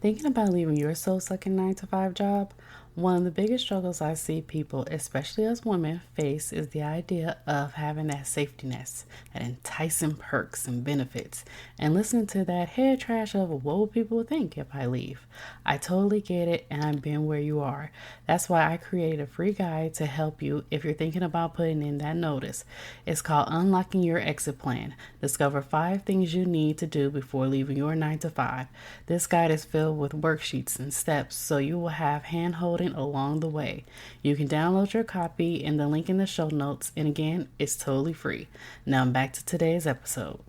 Thinking about leaving your soul-sucking 9 to 5 job, one of the biggest struggles I see people, especially as women, face is the idea of having that safety net, that enticing perks and benefits, and listening to that head trash of what will people think if I leave. I totally get it, and I've been where you are. That's why I created a free guide to help you if you're thinking about putting in that notice. It's called Unlocking Your Exit Plan. Discover 5 things you need to do before leaving your 9 to 5. This guide is filled with worksheets and steps so you will have hand holding along the way. You can download your copy in the link in the show notes, and again, it's totally free. Now back to today's episode.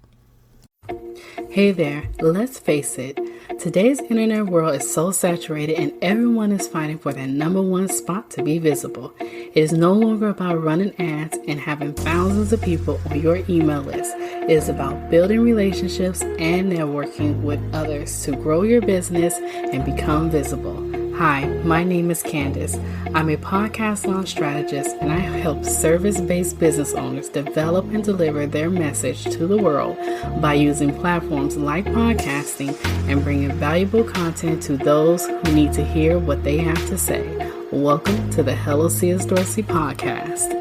Hey there, let's face it, today's internet world is so saturated and everyone is fighting for that number one spot to be visible. It is no longer about running ads and having thousands of people on your email list. It is about building relationships and networking with others to grow your business and become visible. Hi, my name is Candace. I'm a podcast launch strategist and I help service-based business owners develop and deliver their message to the world by using platforms like podcasting and bringing valuable content to those who need to hear what they have to say. Welcome to the Hello C.S. Dorsey podcast.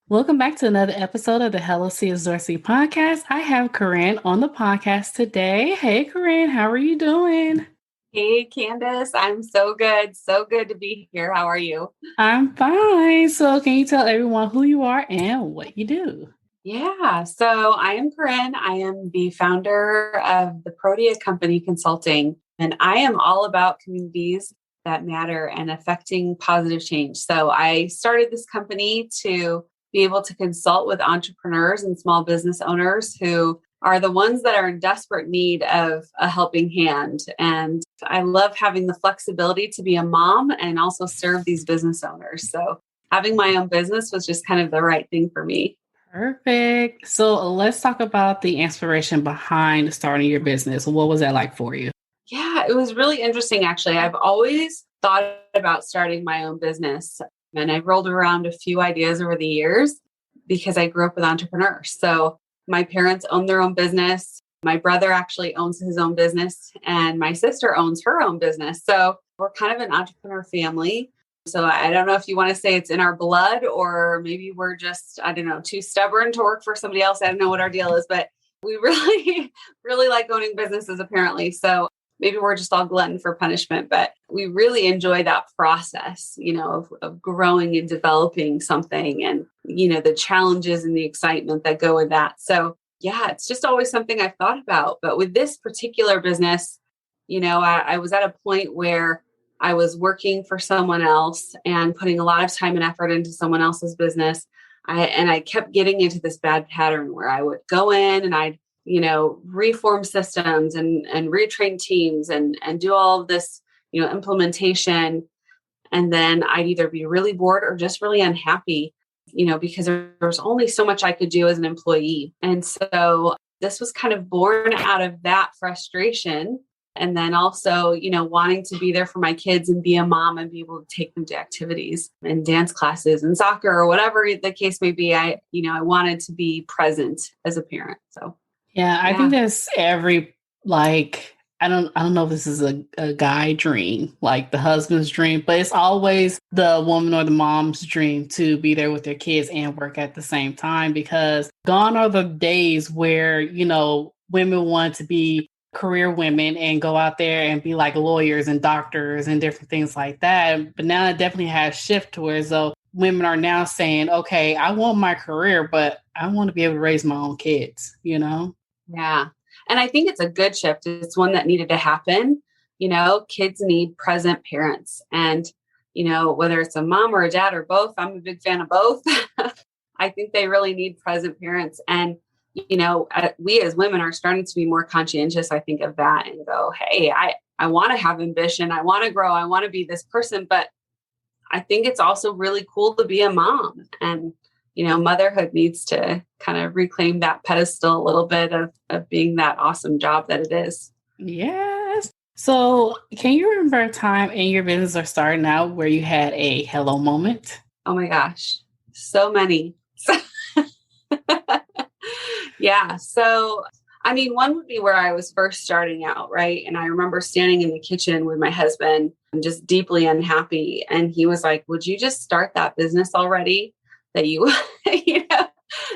Welcome back to another episode of the Hello C.S. Dorsey podcast. I have Carin on the podcast today. Hey, Carin, how are you doing? Hey, Candace. I'm so good. So good to be here. How are you? I'm fine. So can you tell everyone who you are and what you do? Yeah. So I am Carin. I am the founder of the Protea Co and Consulting, and I am all about communities that matter and affecting positive change. So I started this company to be able to consult with entrepreneurs and small business owners who are the ones that are in desperate need of a helping hand. And I love having the flexibility to be a mom and also serve these business owners. So having my own business was just kind of the right thing for me. Perfect. So let's talk about the inspiration behind starting your business. What was that like for you? Yeah, it was really interesting, actually. I've always thought about starting my own business, and I rolled around a few ideas over the years because I grew up with entrepreneurs. So my parents own their own business. My brother actually owns his own business, and my sister owns her own business. So we're kind of an entrepreneur family. So I don't know if you want to say it's in our blood, or maybe we're just, I don't know, too stubborn to work for somebody else. I don't know what our deal is, but we really, really like owning businesses apparently. So maybe we're just all glutton for punishment, but we really enjoy that process, of growing and developing something, and, the challenges and the excitement that go with that. So yeah, it's just always something I've thought about. But with this particular business, I was at a point where I was working for someone else and putting a lot of time and effort into someone else's business. I kept getting into this bad pattern where I would go in and I'd reform systems and retrain teams and do all of this, implementation. And then I'd either be really bored or just really unhappy, because there was only so much I could do as an employee. And so this was kind of born out of that frustration. And then also, wanting to be there for my kids and be a mom and be able to take them to activities and dance classes and soccer or whatever the case may be. I wanted to be present as a parent. So. Yeah, I think that's I don't know if this is a guy dream, like the husband's dream, but it's always the woman or the mom's dream to be there with their kids and work at the same time, because gone are the days where, women want to be career women and go out there and be like lawyers and doctors and different things like that. But now it definitely has shifted towards though women are now saying, okay, I want my career, but I want to be able to raise my own kids, Yeah. And I think it's a good shift. It's one that needed to happen. Kids need present parents. And, whether it's a mom or a dad or both, I'm a big fan of both. I think they really need present parents. And, we as women are starting to be more conscientious, I think, of that and go, hey, I want to have ambition. I want to grow. I want to be this person. But I think it's also really cool to be a mom. And motherhood needs to kind of reclaim that pedestal a little bit of being that awesome job that it is. Yes. So can you remember a time in your business or starting out where you had a hello moment? Oh my gosh. So many. Yeah. So I mean, one would be where I was first starting out, right? And I remember standing in the kitchen with my husband and just deeply unhappy. And he was like, would you just start that business already? That you, you know,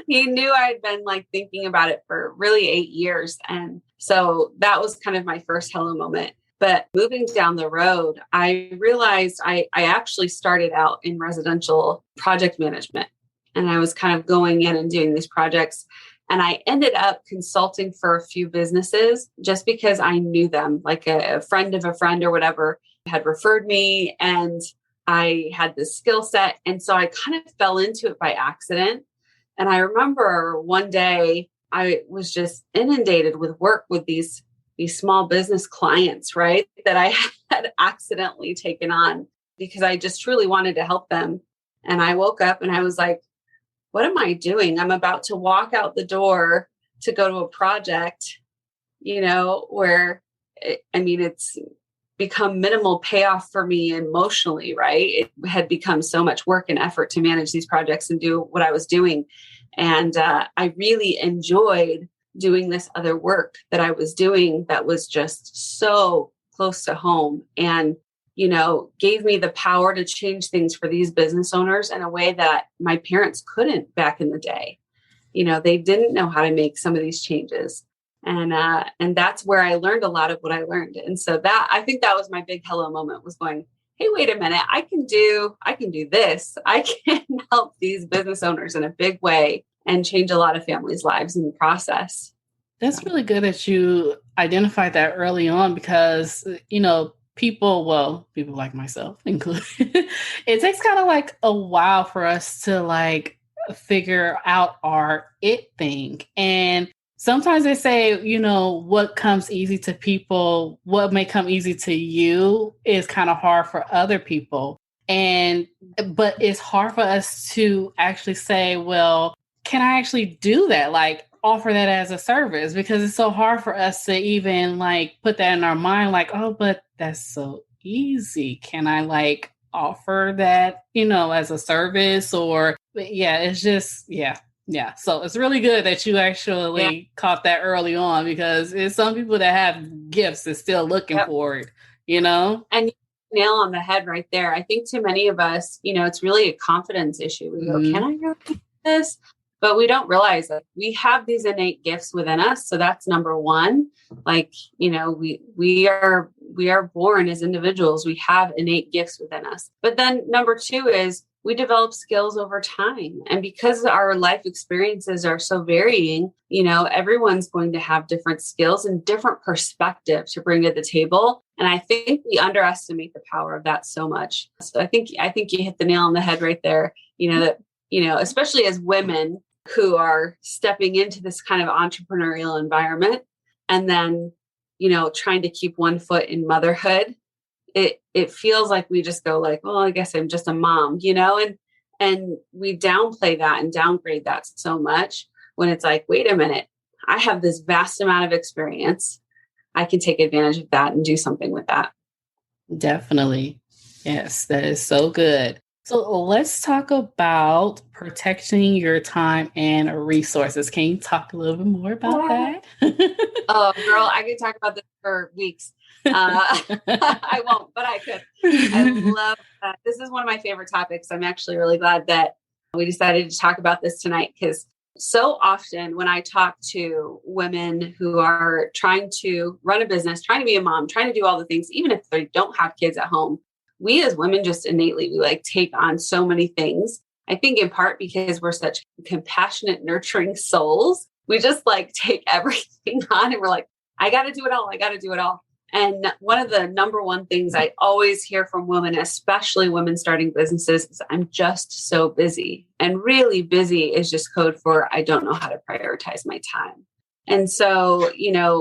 he knew I had been like thinking about it for really 8 years. And so that was kind of my first hello moment. But moving down the road, I realized I actually started out in residential project management. And I was kind of going in and doing these projects. And I ended up consulting for a few businesses just because I knew them, like a friend of a friend or whatever had referred me, and I had this skill set. And so I kind of fell into it by accident. And I remember one day I was just inundated with work with these small business clients, right? That I had accidentally taken on because I just truly wanted to help them. And I woke up and I was like, what am I doing? I'm about to walk out the door to go to a project, where it's become minimal payoff for me emotionally, right? It had become so much work and effort to manage these projects and do what I was doing. And I really enjoyed doing this other work that I was doing that was just so close to home and gave me the power to change things for these business owners in a way that my parents couldn't back in the day. They didn't know how to make some of these changes. And that's where I learned a lot of what I learned. And so I think that was my big hello moment, was going, hey, wait a minute, I can do this. I can help these business owners in a big way and change a lot of families' lives in the process. That's really good that you identified that early on because, people like myself included, it takes kind of like a while for us to like figure out our it thing. And sometimes they say, what comes easy to people, what may come easy to you is kind of hard for other people. But it's hard for us to actually say, well, can I actually do that? Like offer that as a service, because it's so hard for us to even like put that in our mind, like, oh, but that's so easy. Can I like offer that, as a service? Or it's just, yeah. So it's really good that you actually caught that early on, because it's some people that have gifts that's still looking for it, And nail on the head right there. I think too many of us, it's really a confidence issue. We go, can I really do this? But we don't realize that we have these innate gifts within us. So that's number one. Like, we are born as individuals. We have innate gifts within us. But then number two is we develop skills over time. And because our life experiences are so varying, everyone's going to have different skills and different perspective to bring to the table. And I think we underestimate the power of that so much. So I think you hit the nail on the head right there. Especially as women who are stepping into this kind of entrepreneurial environment and then, trying to keep one foot in motherhood, it feels like we just go like, well, I guess I'm just a mom, and we downplay that and downgrade that so much when it's like, wait a minute, I have this vast amount of experience. I can take advantage of that and do something with that. Definitely. Yes, that is so good. So let's talk about protecting your time and resources. Can you talk a little bit more about that? Oh, girl, I could talk about this for weeks. I won't, but I could. I love that. This is one of my favorite topics. I'm actually really glad that we decided to talk about this tonight, because so often when I talk to women who are trying to run a business, trying to be a mom, trying to do all the things, even if they don't have kids at home, we as women just innately, we like take on so many things. I think in part because we're such compassionate, nurturing souls. We just like take everything on and we're like, I got to do it all. I got to do it all. And one of the number one things I always hear from women, especially women starting businesses, is I'm just so busy. And really busy is just code for I don't know how to prioritize my time. And so,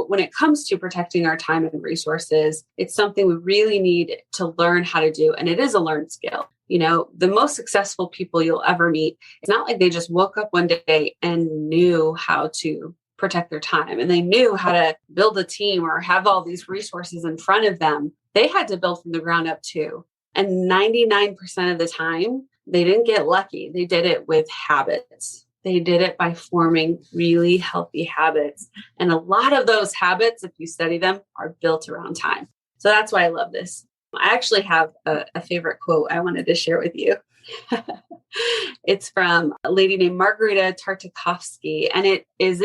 when it comes to protecting our time and resources, it's something we really need to learn how to do. And it is a learned skill. The most successful people you'll ever meet, it's not like they just woke up one day and knew how to protect their time and they knew how to build a team or have all these resources in front of them. They had to build from the ground up too. And 99% of the time, they didn't get lucky. They did it with habits. They did it by forming really healthy habits. And a lot of those habits, if you study them, are built around time. So that's why I love this. I actually have a favorite quote I wanted to share with you. It's from a lady named Margarita Tartakovsky, and it is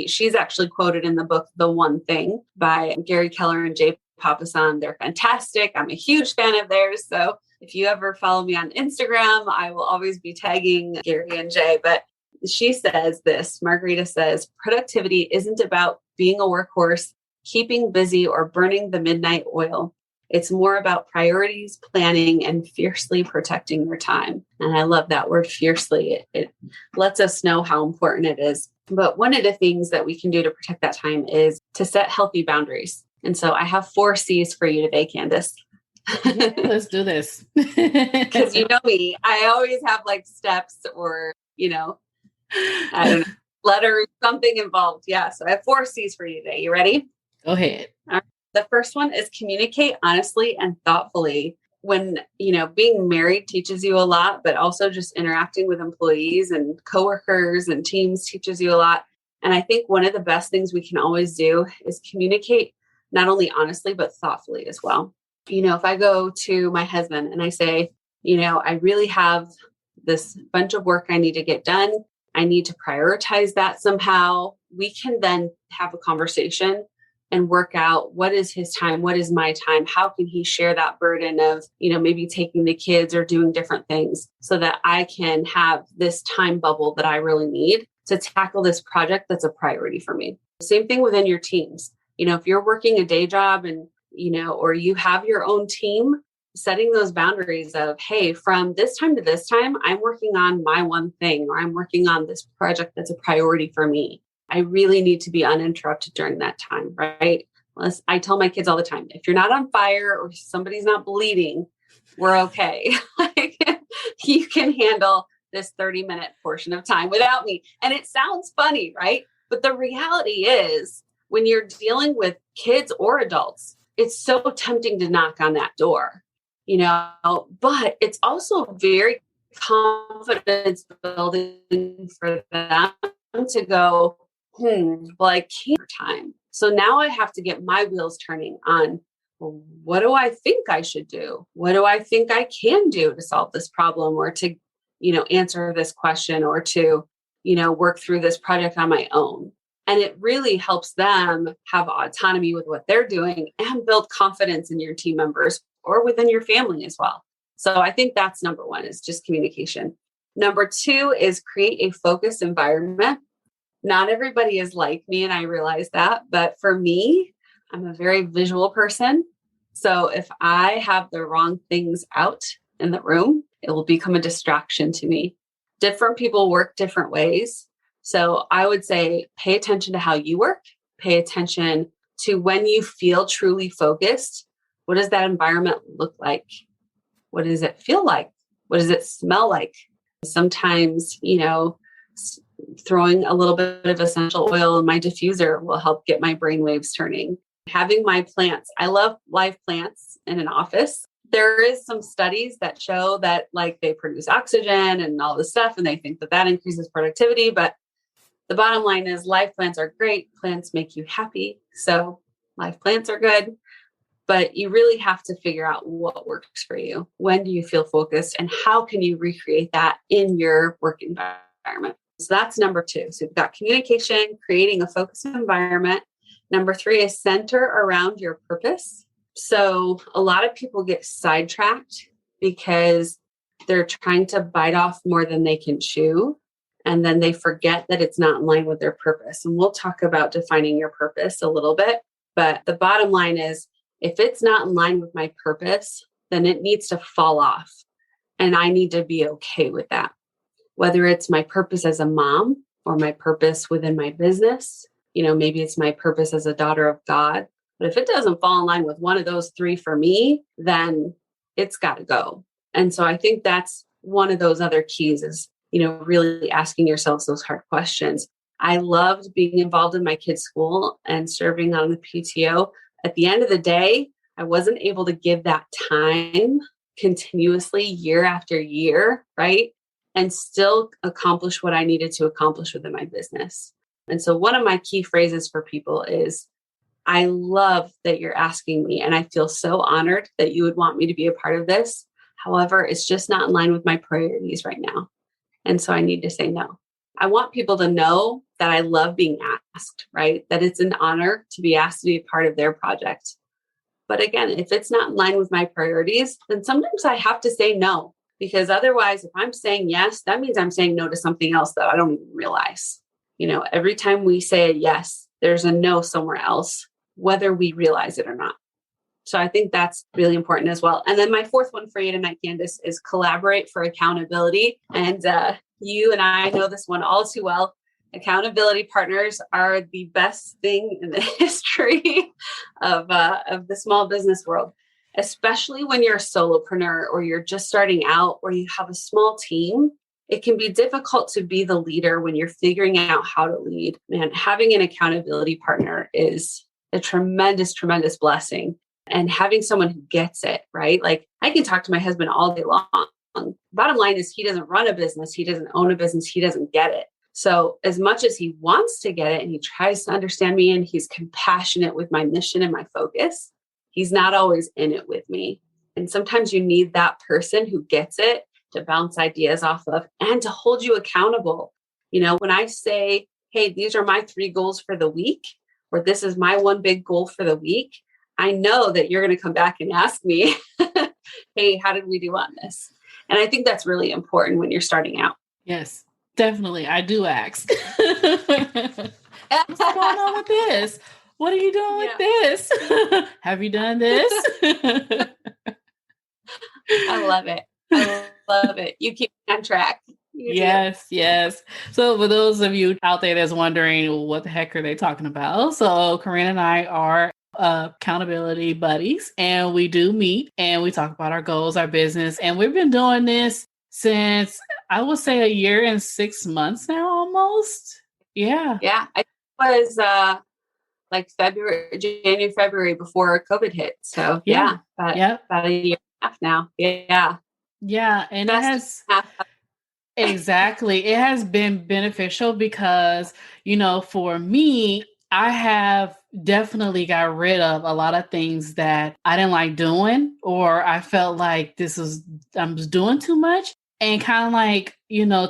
she's actually quoted in the book, The One Thing by Gary Keller and Jay Papasan. They're fantastic. I'm a huge fan of theirs. So if you ever follow me on Instagram, I will always be tagging Gary and Jay. But she says this, Margarita says, productivity isn't about being a workhorse, keeping busy, or burning the midnight oil. It's more about priorities, planning, and fiercely protecting your time. And I love that word fiercely. It lets us know how important it is. But one of the things that we can do to protect that time is to set healthy boundaries. And so I have 4 C's for you today, Candace. Let's do this. Because you know me, I always have like steps or, I don't know, letters, something involved. Yeah. So I have 4 C's for you today. You ready? Go ahead. All right. The first one is communicate honestly and thoughtfully. When, being married teaches you a lot, but also just interacting with employees and coworkers and teams teaches you a lot. And I think one of the best things we can always do is communicate not only honestly, but thoughtfully as well. If I go to my husband and I say, I really have this bunch of work I need to get done. I need to prioritize that somehow. We can then have a conversation and work out what is his time, what is my time, how can he share that burden of, maybe taking the kids or doing different things so that I can have this time bubble that I really need to tackle this project that's a priority for me. Same thing within your teams. If you're working a day job and, or you have your own team, setting those boundaries of, hey, from this time to this time, I'm working on my one thing, or I'm working on this project that's a priority for me. I really need to be uninterrupted during that time, right? I tell my kids all the time, if you're not on fire or somebody's not bleeding, we're okay. You can handle this 30-minute portion of time without me. And it sounds funny, right? But the reality is when you're dealing with kids or adults, it's so tempting to knock on that door, but it's also very confidence building for them to go, I can't time. So now I have to get my wheels turning on, well, what do I think I should do? What do I think I can do to solve this problem or to, answer this question or to, work through this project on my own? And it really helps them have autonomy with what they're doing and build confidence in your team members or within your family as well. So I think that's number 1 is just communication. Number 2 is create a focused environment. Not everybody is like me, and I realize that. But for me, I'm a very visual person. So if I have the wrong things out in the room, it will become a distraction to me. Different people work different ways. So I would say pay attention to how you work. Pay attention to when you feel truly focused. What does that environment look like? What does it feel like? What does it smell like? Sometimes, throwing a little bit of essential oil in my diffuser will help get my brainwaves turning. Having my plants. I love live plants in an office. There is some studies that show that they produce oxygen and all this stuff, and they think that increases productivity. But the bottom line is live plants are great. Plants make you happy. So live plants are good. But you really have to figure out what works for you. When do you feel focused and how can you recreate that in your work environment? So that's number 2. So we've got communication, creating a focused environment. Number 3 is center around your purpose. So a lot of people get sidetracked because they're trying to bite off more than they can chew. And then they forget that it's not in line with their purpose. And we'll talk about defining your purpose a little bit. But the bottom line is, if it's not in line with my purpose, then it needs to fall off. And I need to be okay with that. Whether it's my purpose as a mom or my purpose within my business, maybe it's my purpose as a daughter of God. But if it doesn't fall in line with one of those 3 for me, then it's got to go. And so I think that's one of those other keys is, really asking yourselves those hard questions. I loved being involved in my kids' school and serving on the PTO. At the end of the day, I wasn't able to give that time continuously year after year, right? and still accomplish what I needed to accomplish within my business. And so one of my key phrases for people is, I love that you're asking me, and I feel so honored that you would want me to be a part of this. However, it's just not in line with my priorities right now. And so I need to say no. I want people to know that I love being asked, right? That it's an honor to be asked to be a part of their project. But again, if it's not in line with my priorities, then sometimes I have to say no, because otherwise, if I'm saying yes, that means I'm saying no to something else that I don't even realize. Every time we say a yes, there's a no somewhere else, whether we realize it or not. So I think that's really important as well. And then my fourth one for you tonight, Candace, is collaborate for accountability. And you and I know this one all too well. Accountability partners are the best thing in the history of the small business world, especially when you're a solopreneur or you're just starting out or you have a small team. It can be difficult to be the leader when you're figuring out how to lead. Man, having an accountability partner is a tremendous, tremendous blessing. And having someone who gets it, right? Like I can talk to my husband all day long. Bottom line is he doesn't run a business. He doesn't own a business. He doesn't get it. So as much as he wants to get it and he tries to understand me and he's compassionate with my mission and my focus, he's not always in it with me. And sometimes you need that person who gets it to bounce ideas off of and to hold you accountable. When I say, hey, these are my 3 goals for the week, or this is my one big goal for the week, I know that you're going to come back and ask me, hey, how did we do on this? And I think that's really important when you're starting out. Yes, definitely. I do ask. What's going on with this? What are you doing with this? Have you done this? I love it. I love it. You keep on track. Yes. So for those of you out there that's wondering, what the heck are they talking about? So Carin and I are accountability buddies, and we do meet and we talk about our goals, our business. And we've been doing this since, I would say, 1 year and 6 months now, almost. Yeah. I was like January, February before COVID hit. So about a year and a half now. Yeah. And it has exactly. It has been beneficial because, for me, I have definitely got rid of a lot of things that I didn't like doing, or I felt like I'm just doing too much, and kind of like,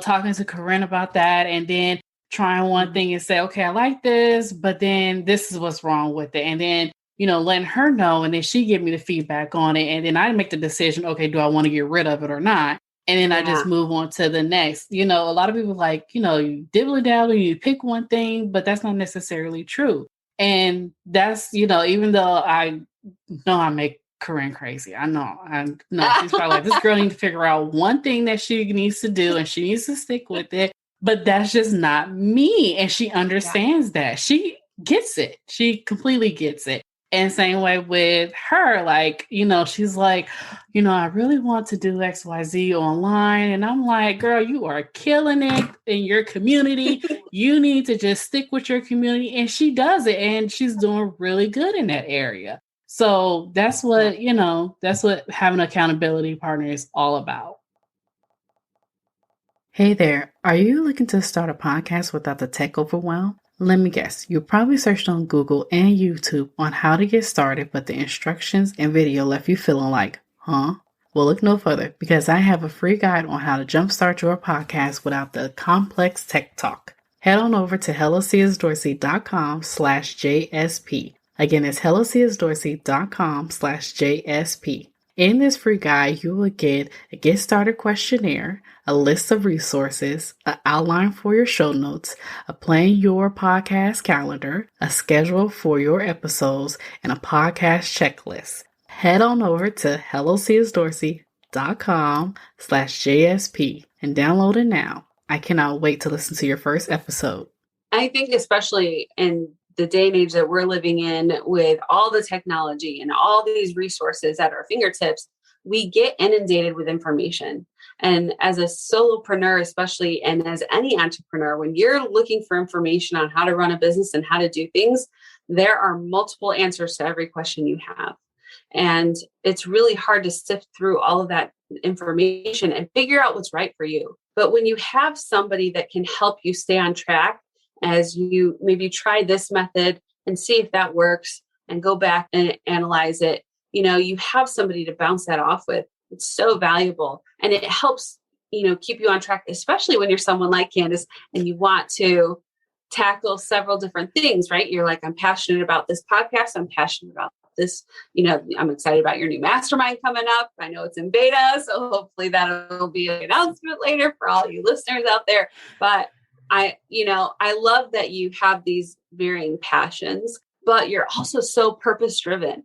talking to Carin about that, and then trying one thing and say, okay, I like this, but then this is what's wrong with it. And then, letting her know, and then she give me the feedback on it. And then I make the decision, okay, do I want to get rid of it or not? And then I just move on to the next. A lot of people like, you dibble dabble, you pick one thing, but that's not necessarily true. And that's, even though I know I make Carin crazy. I know she's probably like, this girl needs to figure out one thing that she needs to do and she needs to stick with it. But that's just not me. And she understands that. She gets it. She completely gets it. And same way with her, like, she's like, I really want to do XYZ online. And I'm like, girl, you are killing it in your community. You need to just stick with your community. And she does it. And she's doing really good in that area. So that's what, that's what having an accountability partner is all about. Hey there, are you looking to start a podcast without the tech overwhelm? Let me guess, you probably searched on Google and YouTube on how to get started, but the instructions and video left you feeling like, huh? Well, look no further, because I have a free guide on how to jumpstart your podcast without the complex tech talk. Head on over to hellociasdorsey.com/JSP. Again, it's hellociasdorsey.com/JSP. In this free guide, you will get a get started questionnaire, a list of resources, an outline for your show notes, a plan your podcast calendar, a schedule for your episodes, and a podcast checklist. Head on over to hellociasdorsey.com/JSP and download it now. I cannot wait to listen to your first episode. I think especially in the day and age that we're living in, with all the technology and all these resources at our fingertips, we get inundated with information. And as a solopreneur, especially, and as any entrepreneur, when you're looking for information on how to run a business and how to do things, there are multiple answers to every question you have. And it's really hard to sift through all of that information and figure out what's right for you. But when you have somebody that can help you stay on track as you maybe try this method and see if that works and go back and analyze it, you have somebody to bounce that off with. It's so valuable. And it helps, keep you on track, especially when you're someone like Candace and you want to tackle several different things, right? You're like, I'm passionate about this podcast. I'm passionate about this. I'm excited about your new mastermind coming up. I know it's in beta, so hopefully that'll be an announcement later for all you listeners out there. But I love that you have these varying passions, but you're also so purpose driven,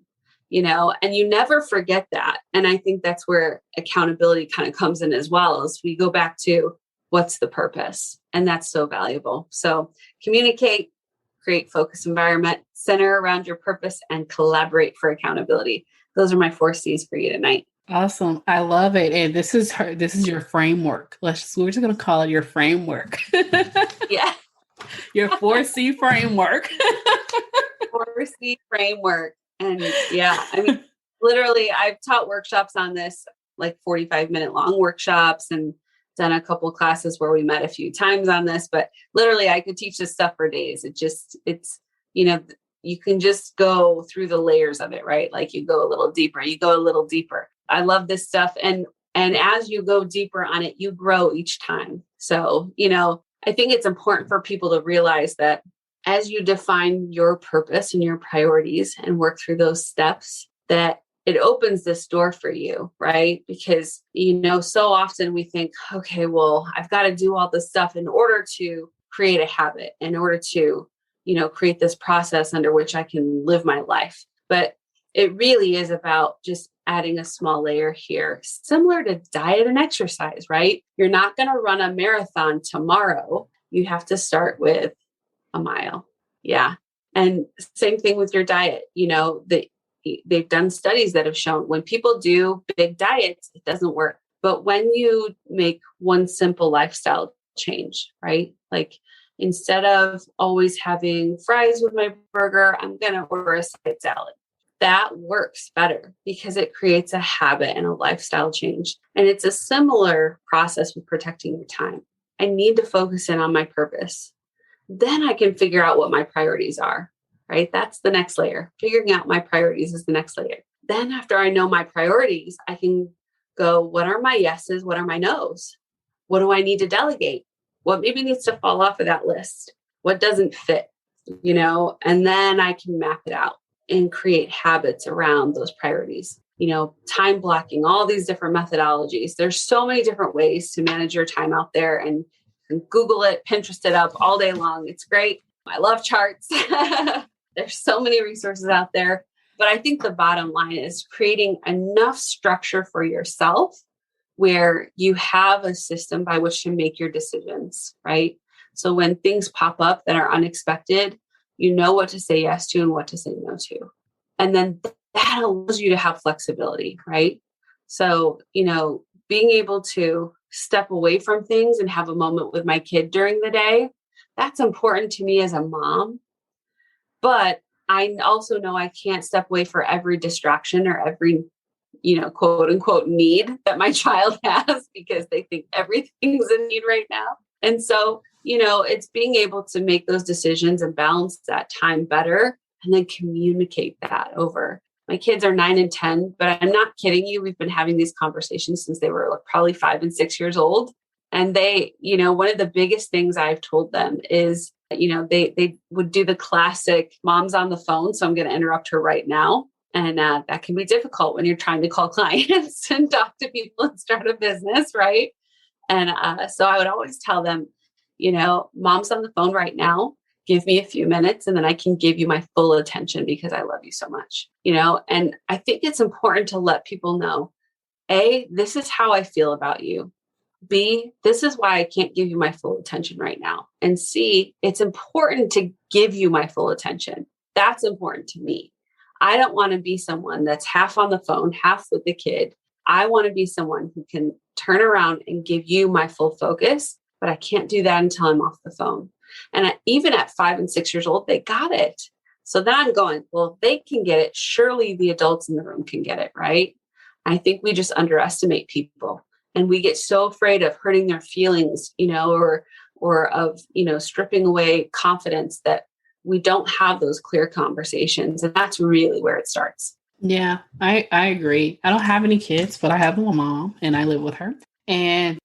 and you never forget that. And I think that's where accountability kind of comes in as well, as we go back to what's the purpose. And that's so valuable. So communicate, create focused environment, center around your purpose, and collaborate for accountability. Those are my 4 C's for you tonight. Awesome. I love it. And this is your framework. We're just going to call it your framework. Yeah. Your 4C framework. 4C framework. And literally I've taught workshops on this, like 45-minute long workshops, and done a couple of classes where we met a few times on this, but literally I could teach this stuff for days. You can just go through the layers of it, right? Like you go a little deeper. I love this stuff. And as you go deeper on it, you grow each time. So, I think it's important for people to realize that as you define your purpose and your priorities and work through those steps, that it opens this door for you, right? Because, so often we think, okay, well, I've got to do all this stuff in order to create a habit, in order to, create this process under which I can live my life. But it really is about just adding a small layer here, similar to diet and exercise, right? You're not going to run a marathon tomorrow. You have to start with a mile. Yeah. And same thing with your diet. They've done studies that have shown when people do big diets, it doesn't work. But when you make one simple lifestyle change, right? Like instead of always having fries with my burger, I'm going to order a side salad. That works better because it creates a habit and a lifestyle change. And it's a similar process with protecting your time. I need to focus in on my purpose. Then I can figure out what my priorities are. Right? That's the next layer. Figuring out my priorities is the next layer. Then after I know my priorities, I can go, what are my yeses? What are my nos? What do I need to delegate? What maybe needs to fall off of that list? What doesn't fit? And then I can map it out and create habits around those priorities. Time blocking, all these different methodologies. There's so many different ways to manage your time out there, and Google it, Pinterest it up all day long. It's great. I love charts. There's so many resources out there. But I think the bottom line is creating enough structure for yourself where you have a system by which to make your decisions, right? So when things pop up that are unexpected, you know what to say yes to and what to say no to. And then that allows you to have flexibility, right? So, being able to step away from things and have a moment with my kid during the day, that's important to me as a mom. But I also know I can't step away for every distraction or every, quote unquote need that my child has, because they think everything's a need right now. And so, it's being able to make those decisions and balance that time better and then communicate that over. My kids are 9 and 10, but I'm not kidding you. We've been having these conversations since they were probably 5 and 6 years old. And they, one of the biggest things I've told them is, they would do the classic mom's on the phone. So I'm going to interrupt her right now. And that can be difficult when you're trying to call clients and talk to people and start a business, right? And so I would always tell them, mom's on the phone right now. Give me a few minutes and then I can give you my full attention because I love you so much, and I think it's important to let people know, A, this is how I feel about you. B, this is why I can't give you my full attention right now. And C, it's important to give you my full attention. That's important to me. I don't want to be someone that's half on the phone, half with the kid. I want to be someone who can turn around and give you my full focus, but I can't do that until I'm off the phone. And even at 5 and 6 years old, they got it. So then I'm going, well, if they can get it, surely the adults in the room can get it, right? I think we just underestimate people. And we get so afraid of hurting their feelings, or of, stripping away confidence, that we don't have those clear conversations. And that's really where it starts. Yeah, I agree. I don't have any kids, but I have a mom and I live with her. And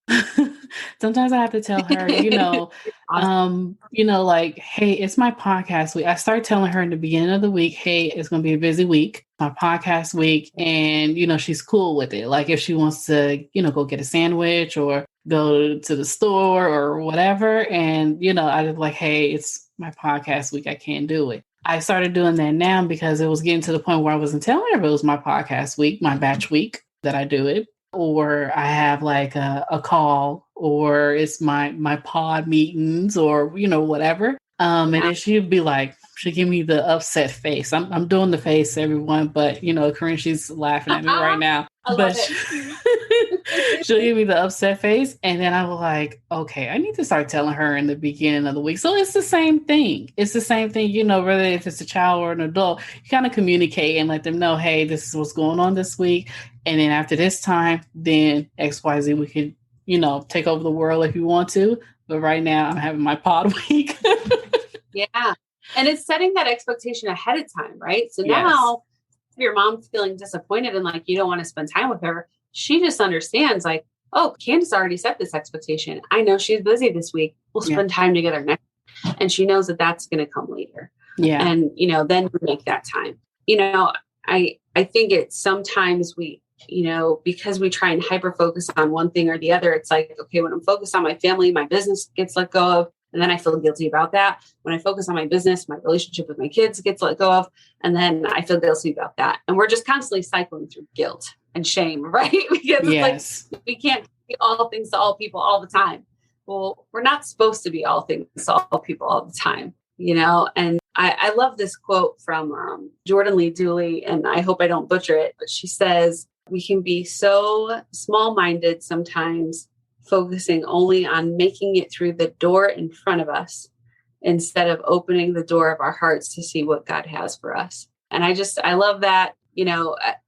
sometimes I have to tell her, Awesome. like, hey, it's my podcast week. I start telling her in the beginning of the week, hey, it's going to be a busy week, my podcast week. And, she's cool with it. Like if she wants to, go get a sandwich or go to the store or whatever. And, I just like, hey, it's my podcast week. I can't do it. I started doing that now because it was getting to the point where I wasn't telling her it was my podcast week, my batch week that I do it. Or I have like a call, or it's my pod meetings, or whatever. And then she'd be like, she'd give me the upset face. I'm doing the face, everyone, but Carin, she's laughing at me right now. I love it. She'll give me the upset face, and then I was like, okay, I need to start telling her in the beginning of the week. So it's the same thing. It's the same thing, whether if it's a child or an adult, you kind of communicate and let them know, hey, this is what's going on this week. And then after this time, then XYZ, we can, take over the world if you want to. But right now I'm having my pod week. Yeah. And it's setting that expectation ahead of time, right? So Yes. now if your mom's feeling disappointed and like you don't want to spend time with her, she just understands like, oh, Candace already set this expectation. I know she's busy this week. We'll spend time together next. And she knows that that's going to come later. Yeah. And, then we make that time. I think it's sometimes we, because we try and hyper focus on one thing or the other, it's like, okay, when I'm focused on my family, my business gets let go of. And then I feel guilty about that. When I focus on my business, my relationship with my kids gets let go of. And then I feel guilty about that. And we're just constantly cycling through guilt and shame, right? Because it's like, we can't be all things to all people all the time. Well, we're not supposed to be all things to all people all the time, And I love this quote from Jordan Lee Dooley, and I hope I don't butcher it, but she says, we can be so small-minded sometimes, focusing only on making it through the door in front of us instead of opening the door of our hearts to see what God has for us. And I love that.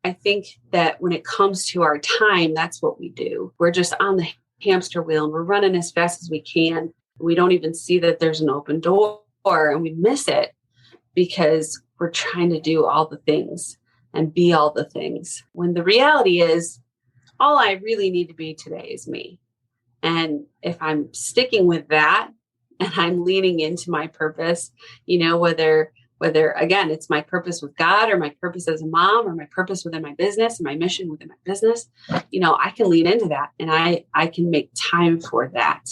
I think that when it comes to our time, that's what we do. We're just on the hamster wheel and we're running as fast as we can. We don't even see that there's an open door, and we miss it because we're trying to do all the things and be all the things. When the reality is, all I really need to be today is me. And if I'm sticking with that and I'm leaning into my purpose, whether again, it's my purpose with God or my purpose as a mom or my purpose within my business and my mission within my business, I can lean into that and I can make time for that.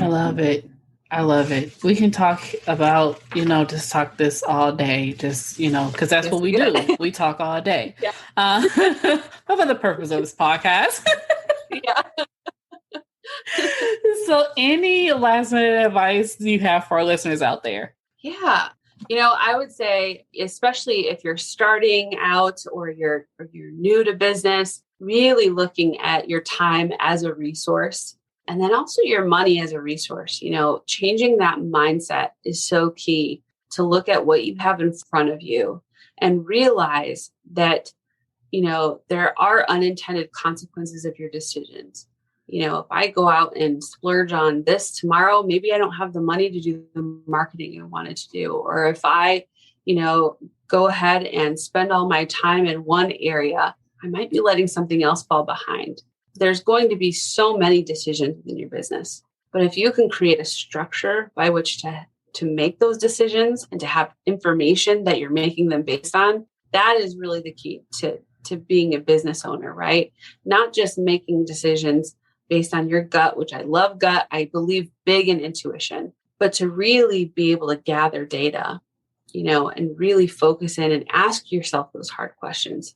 I love it. I love it. We can talk about, just talk this all day, just, because that's what we do. We talk all day. Yeah. About the purpose of this podcast. Yeah. So any last minute advice you have for our listeners out there? Yeah. I would say, especially if you're starting out or you're new to business, really looking at your time as a resource and then also your money as a resource. Changing that mindset is so key, to look at what you have in front of you and realize that, there are unintended consequences of your decisions. If I go out and splurge on this tomorrow, maybe I don't have the money to do the marketing I wanted to do. Or if I, go ahead and spend all my time in one area, I might be letting something else fall behind. There's going to be so many decisions in your business. But if you can create a structure by which to make those decisions and to have information that you're making them based on, that is really the key to being a business owner, right? Not just making decisions based on your gut, which I love gut. I believe big in intuition, but to really be able to gather data, and really focus in and ask yourself those hard questions.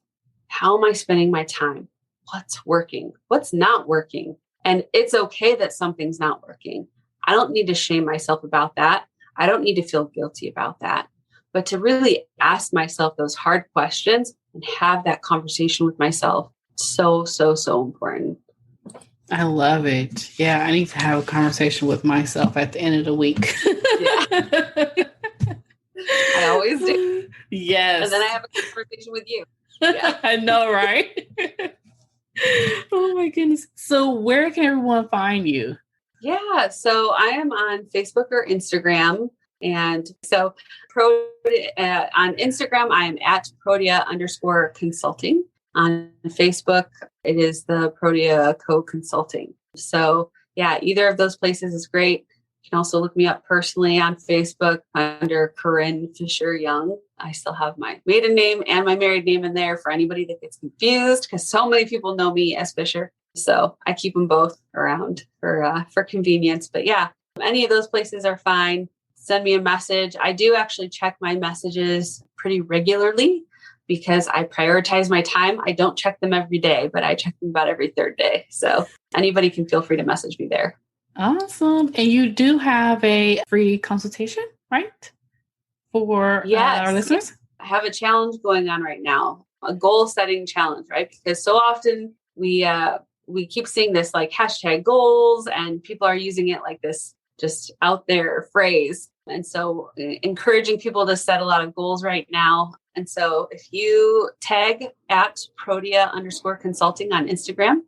How am I spending my time? What's working? What's not working? And it's okay that something's not working. I don't need to shame myself about that. I don't need to feel guilty about that. But to really ask myself those hard questions and have that conversation with myself, so, so, so important. I love it. Yeah, I need to have a conversation with myself at the end of the week. Yeah. I always do. Yes. And then I have a conversation with you. Yeah. I know, right? Oh my goodness. So where can everyone find you? Yeah, so I am on Facebook or Instagram. And so on Instagram, I am at Protea_consulting. On Facebook, it is the Protea Co Consulting. So yeah, either of those places is great. You can also look me up personally on Facebook under Carin Young. I still have my maiden name and my married name in there for anybody that gets confused because so many people know me as Fisher. So I keep them both around for convenience. But yeah, any of those places are fine. Send me a message. I do actually check my messages pretty regularly because I prioritize my time. I don't check them every day, but I check them about every third day. So anybody can feel free to message me there. Awesome. And you do have a free consultation, right? For our Yes, listeners? I have a challenge going on right now, a goal setting challenge, right? Because so often we keep seeing this like hashtag goals and people are using it like this just out there phrase. And so encouraging people to set a lot of goals right now. And so if you tag at Protea_consulting on Instagram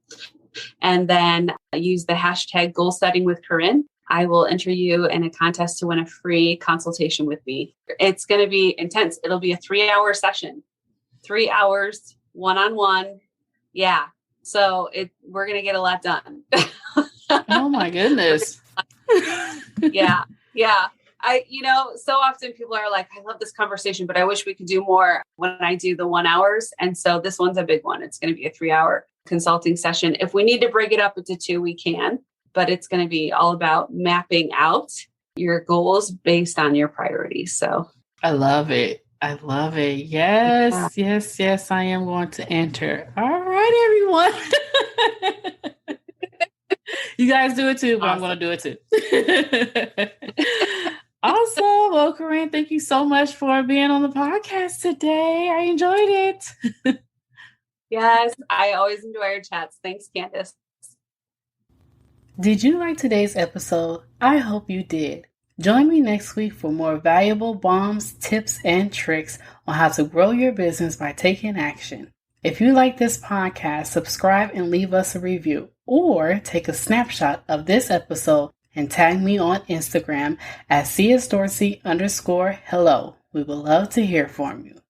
and then use the hashtag goal setting with Carin, I will enter you in a contest to win a free consultation with me. It's going to be intense. It'll be a 3-hour session, 3 hours, one-on-one. Yeah. So we're going to get a lot done. Oh my goodness. Yeah. Yeah. So often people are like, I love this conversation, but I wish we could do more when I do the 1 hours. And so this one's a big one. It's going to be a 3-hour consulting session. If we need to break it up into 2, we can, but it's going to be all about mapping out your goals based on your priorities. So I love it. I love it. Yes, yes, yes. I am going to enter. All right, everyone. You guys do it too, but awesome. I'm going to do it too. Awesome. Well, Carin, thank you so much for being on the podcast today. I enjoyed it. Yes, I always enjoy our chats. Thanks, Candace. Did you like today's episode? I hope you did. Join me next week for more valuable bombs, tips, and tricks on how to grow your business by taking action. If you like this podcast, subscribe and leave us a review, or take a snapshot of this episode and tag me on Instagram at csdorsey_hello. We would love to hear from you.